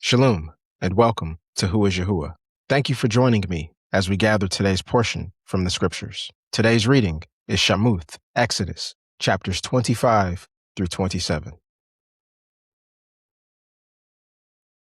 Shalom, and welcome to Who is Yahuah. Thank you for joining me as we gather today's portion from the Scriptures. Today's reading is Shamuth, Exodus, chapters 25 through 27.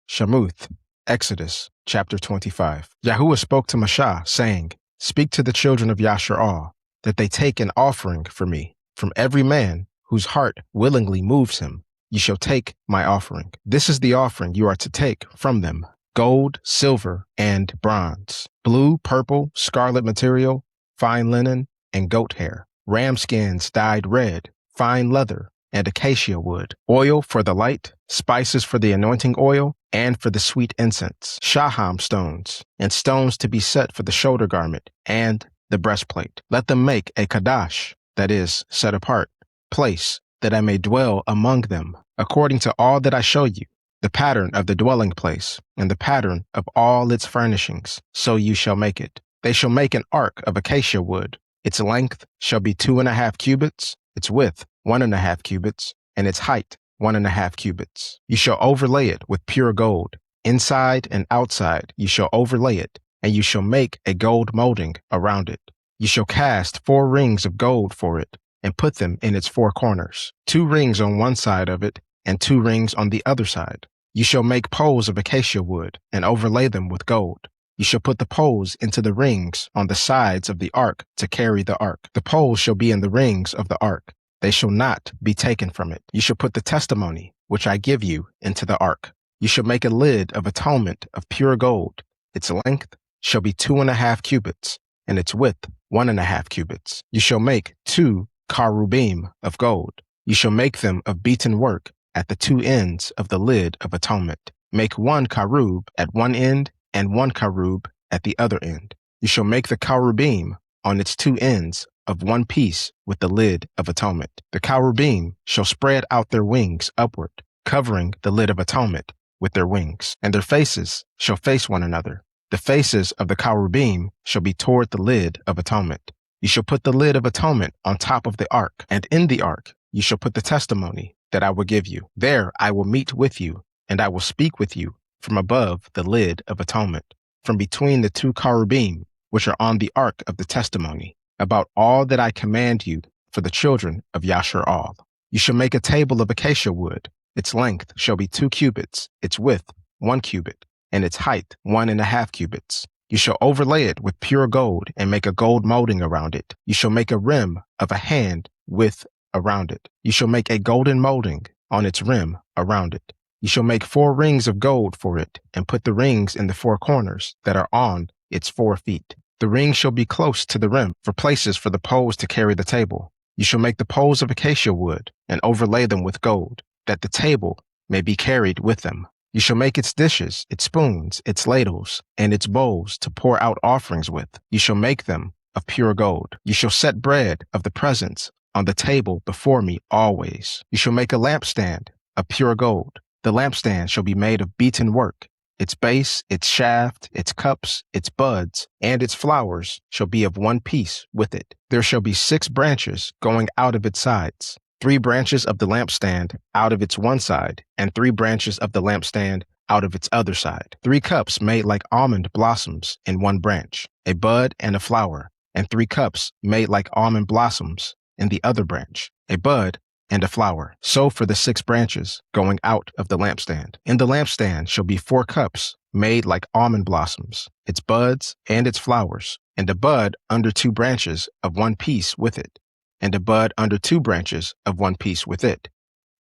Shamuth, Exodus, chapter 25. Yahuah spoke to Moshe, saying, "Speak to the children of Yashar'Al, that they take an offering for me. From every man whose heart willingly moves him, you shall take my offering. This is the offering you are to take from them: gold, silver, and bronze, blue, purple, scarlet material, fine linen, and goat hair, ram skins dyed red, fine leather, and acacia wood, oil for the light, spices for the anointing oil, and for the sweet incense, shaham stones, and stones to be set for the shoulder garment and the breastplate. Let them make a kadash, that is, set apart, place, that I may dwell among them, according to all that I show you, the pattern of the dwelling place, and the pattern of all its furnishings, so you shall make it. They shall make an ark of acacia wood. Its length shall be 2.5 cubits, its width 1.5 cubits, and its height 1.5 cubits. You shall overlay it with pure gold. Inside and outside you shall overlay it, and you shall make a gold molding around it. You shall cast 4 rings of gold for it, and put them in its 4 corners, 2 rings on one side of it, and 2 rings on the other side. You shall make poles of acacia wood, and overlay them with gold. You shall put the poles into the rings on the sides of the ark to carry the ark. The poles shall be in the rings of the ark. They shall not be taken from it. You shall put the testimony, which I give you, into the ark. You shall make a lid of atonement of pure gold. Its length shall be 2.5 cubits, and its width 1.5 cubits. You shall make 2 cherubim of gold. You shall make them of beaten work at the 2 ends of the lid of atonement. Make 1 cherub at one end and 1 cherub at the other end. You shall make the cherubim on its 2 ends of one piece with the lid of atonement. The cherubim shall spread out their wings upward, covering the lid of atonement with their wings, and their faces shall face one another. The faces of the cherubim shall be toward the lid of atonement. You shall put the lid of atonement on top of the ark, and in the ark you shall put the testimony that I will give you. There I will meet with you, and I will speak with you from above the lid of atonement, from between the 2 cherubim which are on the ark of the testimony, about all that I command you for the children of Yashar'Al. You shall make a table of acacia wood. Its length shall be 2 cubits, its width 1 cubit, and its height 1.5 cubits. You shall overlay it with pure gold and make a gold molding around it. You shall make a rim of a hand width around it. You shall make a golden molding on its rim around it. You shall make 4 rings of gold for it, and put the rings in the 4 corners that are on its 4 feet. The rings shall be close to the rim for places for the poles to carry the table. You shall make the poles of acacia wood and overlay them with gold, that the table may be carried with them. You shall make its dishes, its spoons, its ladles, and its bowls to pour out offerings with. You shall make them of pure gold. You shall set bread of the presence on the table before me always. You shall make a lampstand of pure gold. The lampstand shall be made of beaten work. Its base, its shaft, its cups, its buds, and its flowers shall be of one piece with it. There shall be 6 branches going out of its sides, 3 branches of the lampstand out of its one side, and 3 branches of the lampstand out of its other side. 3 cups made like almond blossoms in one branch, a bud and a flower, and 3 cups made like almond blossoms in the other branch, a bud and a flower. So for the 6 branches going out of the lampstand. In the lampstand shall be 4 cups made like almond blossoms, its buds and its flowers, and a bud under 2 branches of one piece with it, and a bud under 2 branches of one piece with it,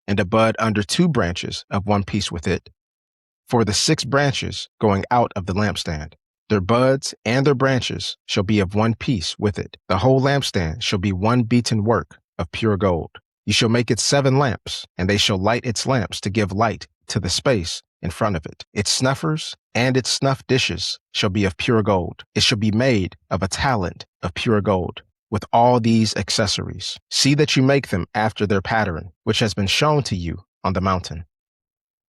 and a bud under 2 branches of one piece with it. For the 6 branches going out of the lampstand, their buds and their branches shall be of one piece with it. The whole lampstand shall be one beaten work of pure gold. You shall make it 7 lamps, and they shall light its lamps to give light to the space in front of it. Its snuffers and its snuff dishes shall be of pure gold. It shall be made of a talent of pure gold, with all these accessories. See that you make them after their pattern, which has been shown to you on the mountain.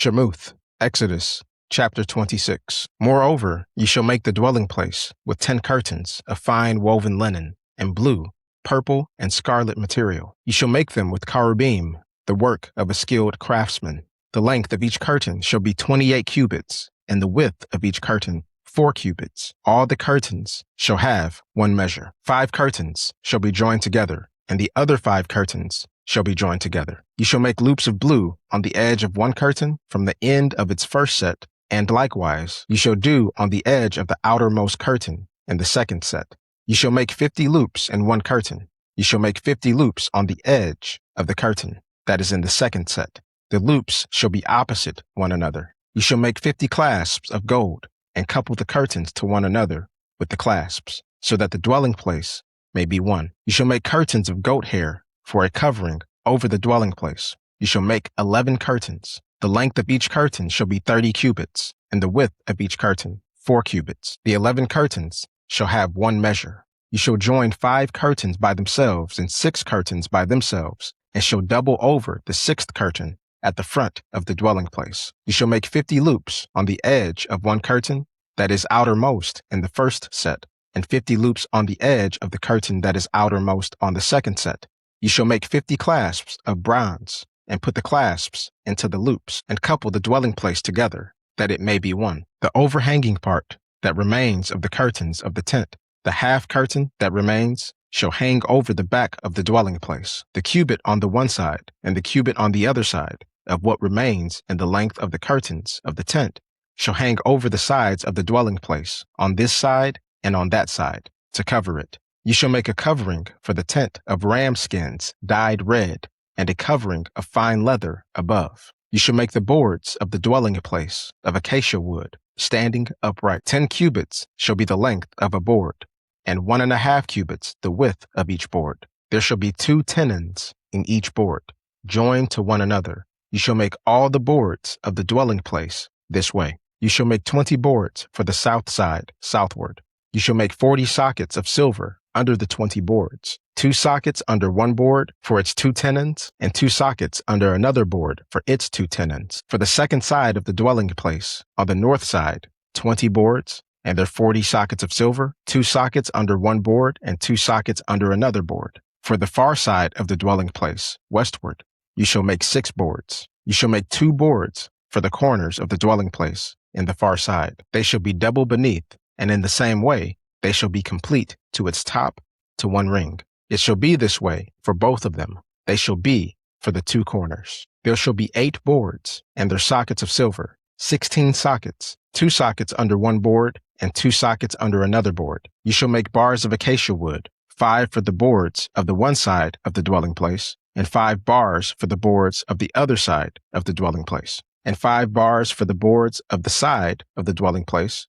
Shamuth, Exodus, chapter 26. Moreover, you shall make the dwelling place with 10 curtains of fine woven linen and blue, purple, and scarlet material. You shall make them with cherubim, the work of a skilled craftsman. The length of each curtain shall be 28 cubits, and the width of each curtain 4 cubits. All the curtains shall have one measure. 5 curtains shall be joined together, and the other 5 curtains shall be joined together. You shall make loops of blue on the edge of one curtain from the end of its first set, and likewise you shall do on the edge of the outermost curtain in the second set. You shall make 50 loops in one curtain. You shall make 50 loops on the edge of the curtain that is in the second set. The loops shall be opposite one another. You shall make 50 clasps of gold and couple the curtains to one another with the clasps, so that the dwelling place may be one. You shall make curtains of goat hair for a covering over the dwelling place. You shall make 11 curtains. The length of each curtain shall be 30 cubits, and the width of each curtain 4 cubits. The 11 curtains shall have one measure. You shall join 5 curtains by themselves and 6 curtains by themselves, and shall double over the 6th curtain at the front of the dwelling place. You shall make 50 loops on the edge of one curtain that is outermost in the first set, and 50 loops on the edge of the curtain that is outermost on the second set. You shall make 50 clasps of bronze, and put the clasps into the loops, and couple the dwelling place together, that it may be one. The overhanging part that remains of the curtains of the tent, the half curtain that remains, shall hang over the back of the dwelling place, the cubit on the one side, and the cubit on the other side of what remains in the length of the curtains of the tent shall hang over the sides of the dwelling place, on this side and on that side, to cover it. You shall make a covering for the tent of ram skins dyed red, and a covering of fine leather above. You shall make the boards of the dwelling place of acacia wood, standing upright. 10 cubits shall be the length of a board, and 1.5 cubits the width of each board. There shall be 2 tenons in each board, joined to one another. You shall make all the boards of the dwelling place this way. You shall make 20 boards for the south side, southward. You shall make 40 sockets of silver under the 20 boards, 2 sockets under one board for its 2 tenons, and 2 sockets under another board for its 2 tenons. For the second side of the dwelling place, on the north side, 20 boards, and their 40 sockets of silver, 2 sockets under one board and 2 sockets under another board. For the far side of the dwelling place, westward, you shall make 6 boards. You shall make 2 boards for the corners of the dwelling place in the far side. They shall be double beneath, and in the same way they shall be complete to its top to one ring. It shall be this way for both of them. They shall be for the 2 corners. There shall be 8 boards and their sockets of silver, 16 sockets, 2 sockets under one board and 2 sockets under another board. You shall make bars of acacia wood, 5 for the boards of the one side of the dwelling place, and 5 bars for the boards of the other side of the dwelling place, and 5 bars for the boards of the side of the dwelling place,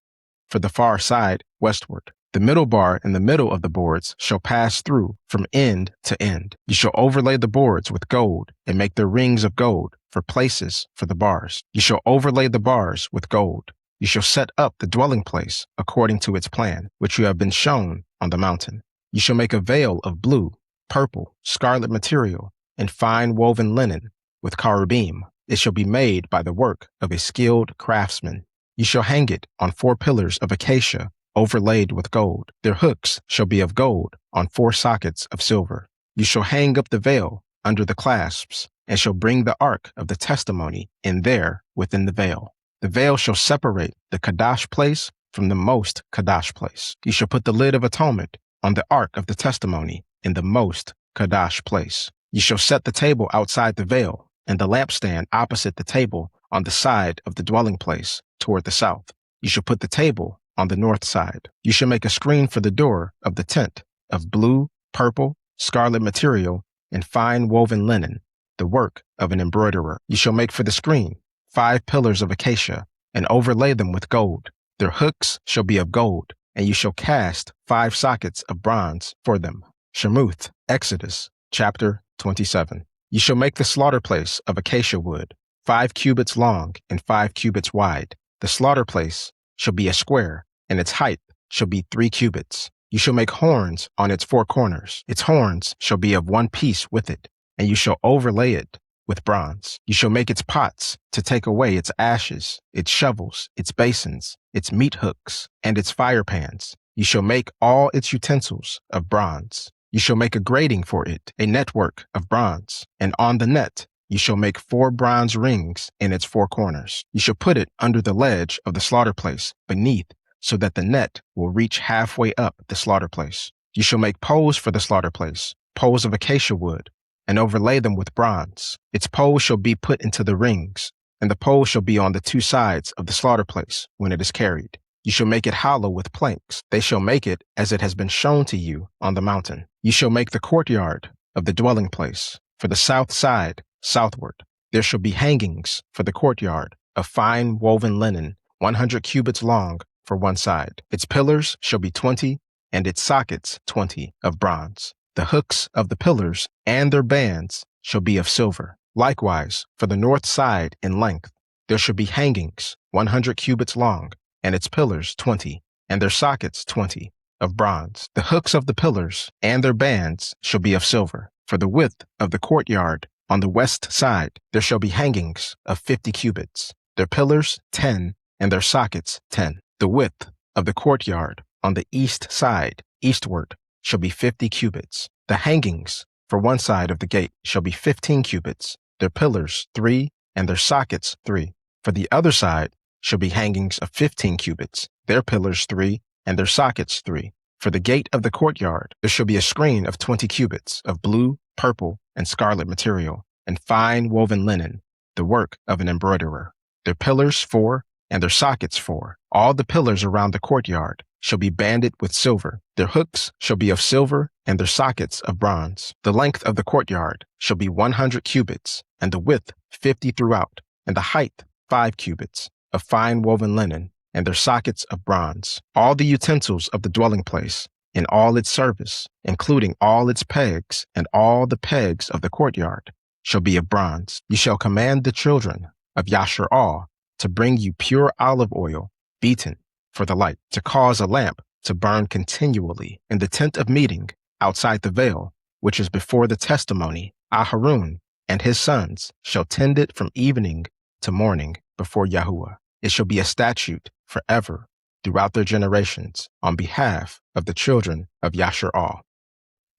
for the far side westward. The middle bar in the middle of the boards shall pass through from end to end. You shall overlay the boards with gold and make their rings of gold for places for the bars. You shall overlay the bars with gold. You shall set up the dwelling place according to its plan, which you have been shown on the mountain. You shall make a veil of blue, purple, scarlet material, and fine woven linen with cherubim. It shall be made by the work of a skilled craftsman. You shall hang it on 4 pillars of acacia overlaid with gold. Their hooks shall be of gold on 4 sockets of silver. You shall hang up the veil under the clasps, and shall bring the ark of the testimony in there within the veil. The veil shall separate the Kadash place from the most Kadash place. You shall put the lid of atonement on the ark of the testimony in the most Kadash place. You shall set the table outside the veil, and the lampstand opposite the table on the side of the dwelling place toward the south. You shall put the table on the north side. You shall make a screen for the door of the tent of blue, purple, scarlet material, and fine woven linen, the work of an embroiderer. You shall make for the screen 5 pillars of acacia, and overlay them with gold. Their hooks shall be of gold, and you shall cast 5 sockets of bronze for them. Shamuth, Exodus, chapter 27. You shall make the slaughter place of acacia wood, 5 cubits long and 5 cubits wide. The slaughter place shall be a square, and its height shall be 3 cubits. You shall make horns on its 4 corners. Its horns shall be of one piece with it, and you shall overlay it with bronze. You shall make its pots to take away its ashes, its shovels, its basins, its meat hooks, and its fire pans. You shall make all its utensils of bronze. You shall make a grating for it, a network of bronze, and on the net You shall make 4 bronze rings in its 4 corners. You shall put it under the ledge of the slaughter place beneath, so that the net will reach halfway up the slaughter place. You shall make poles for the slaughter place, poles of acacia wood, and overlay them with bronze. Its poles shall be put into the rings, and the poles shall be on the 2 sides of the slaughter place when it is carried. You shall make it hollow with planks. They shall make it as it has been shown to you on the mountain. You shall make the courtyard of the dwelling place for the south side southward. There shall be hangings for the courtyard of fine woven linen, 100 cubits long for one side. Its pillars shall be 20, and its sockets 20 of bronze. The hooks of the pillars and their bands shall be of silver. Likewise, for the north side in length, there shall be hangings 100 cubits long, and its pillars 20, and their sockets 20 of bronze. The hooks of the pillars and their bands shall be of silver. For the width of the courtyard on the west side, there shall be hangings of 50 cubits, their pillars 10, and their sockets 10. The width of the courtyard on the east side, eastward, shall be 50 cubits. The hangings for one side of the gate shall be 15 cubits, their pillars 3, and their sockets 3. For the other side shall be hangings of 15 cubits, their pillars 3, and their sockets 3. For the gate of the courtyard there shall be a screen of 20 cubits of blue, purple, and scarlet material, and fine woven linen, the work of an embroiderer. Their pillars 4, and their sockets 4. All the pillars around the courtyard shall be banded with silver. Their hooks shall be of silver, and their sockets of bronze. The length of the courtyard shall be 100 cubits, and the width 50 throughout, and the height 5 cubits, of fine woven linen, and their sockets of bronze. All the utensils of the dwelling place, in all its service, including all its pegs, and all the pegs of the courtyard, shall be of bronze. You shall command the children of Yashar'Al to bring you pure olive oil, beaten, for the light, to cause a lamp to burn continually in the tent of meeting outside the veil, which is before the testimony. Aharon and his sons shall tend it from evening to morning before Yahuah. It shall be a statute forever throughout their generations on behalf of the children of Yashar'Al.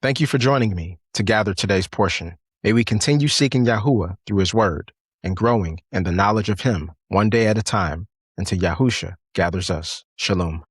Thank you for joining me to gather today's portion. May we continue seeking Yahuah through his word and growing in the knowledge of him one day at a time until Yahusha gathers us. Shalom.